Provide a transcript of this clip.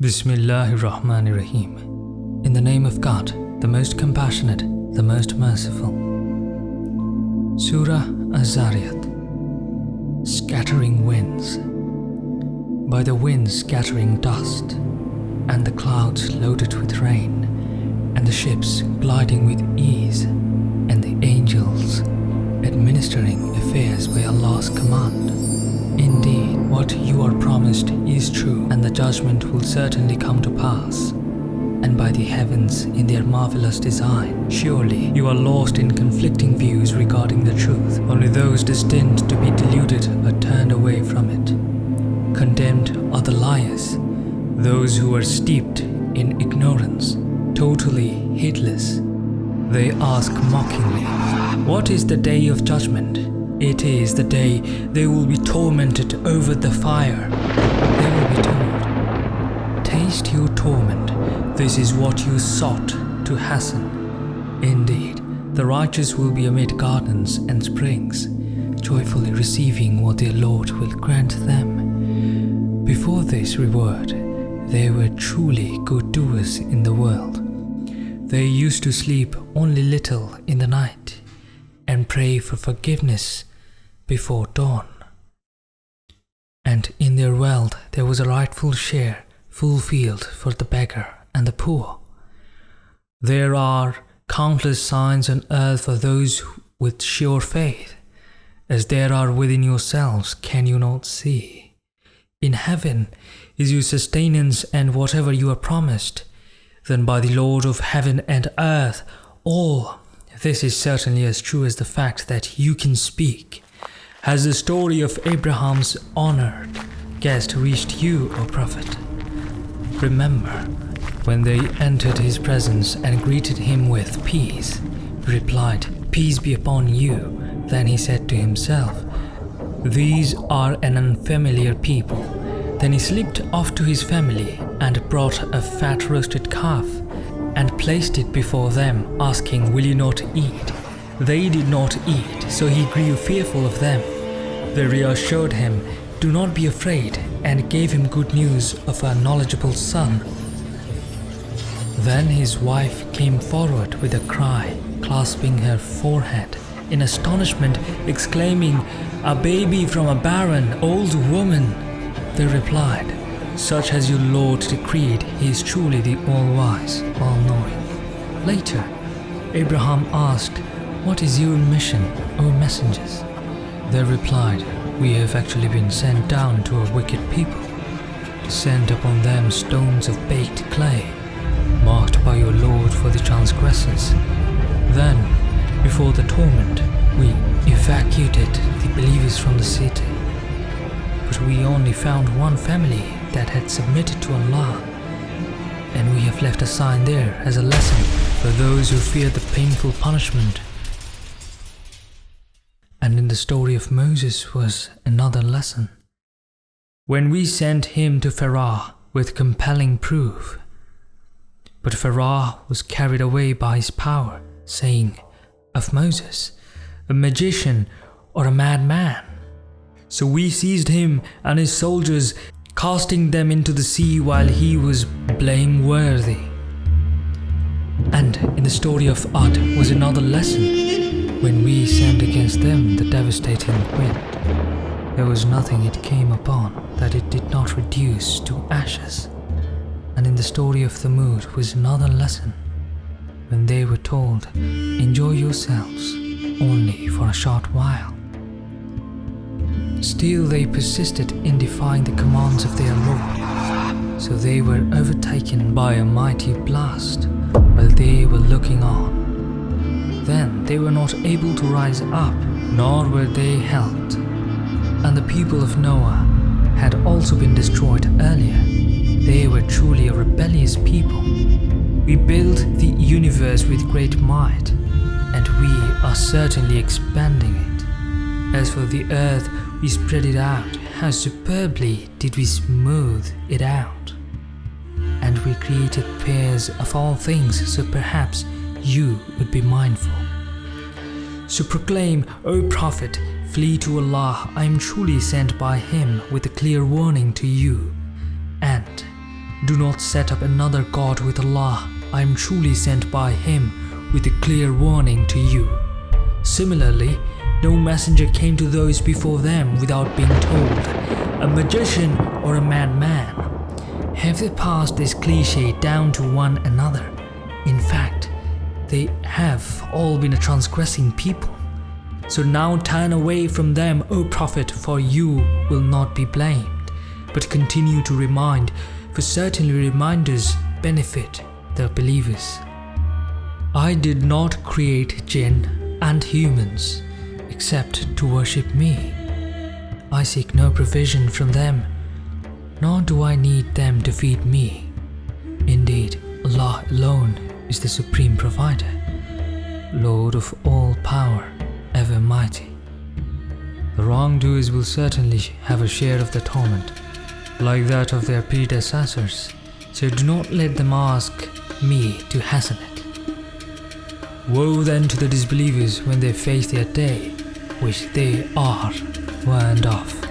Bismillahirrahmanirrahim. In the name of God, the most compassionate, the most merciful. Surah Zariyat. Scattering winds. By the winds scattering dust, and the clouds loaded with rain, and the ships gliding with ease, and the angels administering affairs by Allah's command. Indeed, what you are promised is true, and the judgment will certainly come to pass. And by the heavens in their marvelous design, surely you are lost in conflicting views regarding the truth. Only those destined to be deluded are turned away from it. Condemned are the liars, those who are steeped in ignorance, totally heedless. They ask mockingly, "What is the day of judgment?" It is the day they will be tormented over the fire. They will be told, "Taste your torment. This is what you sought to hasten." Indeed, the righteous will be amid gardens and springs, joyfully receiving what their Lord will grant them. Before this reward, they were truly good doers in the world. They used to sleep only little in the night and pray for forgiveness before dawn. And in their wealth there was a rightful share fulfilled for the beggar and the poor. There are countless signs on earth for those with sure faith, as there are within yourselves. Can you not see? In heaven is your sustenance and whatever you are promised. Then by the Lord of heaven and earth, all this is certainly as true as the fact that you can speak. Has the story of Abraham's honored guest reached you, O Prophet? Remember, when they entered his presence and greeted him with peace, he replied, "Peace be upon you." Then he said to himself, "These are an unfamiliar people." Then he slipped off to his family and brought a fat roasted calf and placed it before them, asking, "Will you not eat?" They did not eat, so he grew fearful of them. They reassured him, "Do not be afraid," and gave him good news of a knowledgeable son. Then his wife came forward with a cry, clasping her forehead in astonishment, exclaiming, "A baby from a barren old woman!" They replied, "Such has your Lord decreed. He is truly the all-wise, all-knowing." Later, Abraham asked, "What is your mission, O messengers?" They replied, "We have actually been sent down to a wicked people, to send upon them stones of baked clay, marked by your Lord for the transgressors. Then, before the torment, we evacuated the believers from the city. But we only found one family that had submitted to Allah, and we have left a sign there as a lesson for those who fear the painful punishment." And in the story of Moses was another lesson. When we sent him to Pharaoh with compelling proof, but Pharaoh was carried away by his power, saying of Moses, "A magician or a madman." So we seized him and his soldiers, casting them into the sea while he was blameworthy. And in the story of Ad was another lesson. When we sent against them the devastating wind, there was nothing it came upon that it did not reduce to ashes. And in the story of Thamud was another lesson. When they were told, "Enjoy yourselves only for a short while," still they persisted in defying the commands of their Lord. So they were overtaken by a mighty blast while they were looking on. Then they were not able to rise up, nor were they helped. And the people of Noah had also been destroyed earlier. They were truly a rebellious people. We built the universe with great might, and we are certainly expanding it. As for the earth, we spread it out. How superbly did we smooth it out. And we created pairs of all things, so perhaps you would be mindful. So proclaim, O Prophet, flee to Allah. I am truly sent by Him with a clear warning to you. And Do not set up another God with Allah. I am truly sent by Him with a clear warning to you. Similarly, no messenger came to those before them without being told, a magician or a madman. Have they passed this cliché down to one another? In fact, they have all been a transgressing people. So now turn away from them, O Prophet, for you will not be blamed, but continue to remind, for certainly reminders benefit the believers. I did not create jinn and humans except to worship me. I seek no provision from them, nor do I need them to feed me. Indeed, Allah alone is the supreme provider, Lord of all power, ever mighty. The wrongdoers will certainly have a share of the torment, like that of their predecessors, so do not let them ask me to hasten it. Woe then to the disbelievers when they face their day, which they are warned of.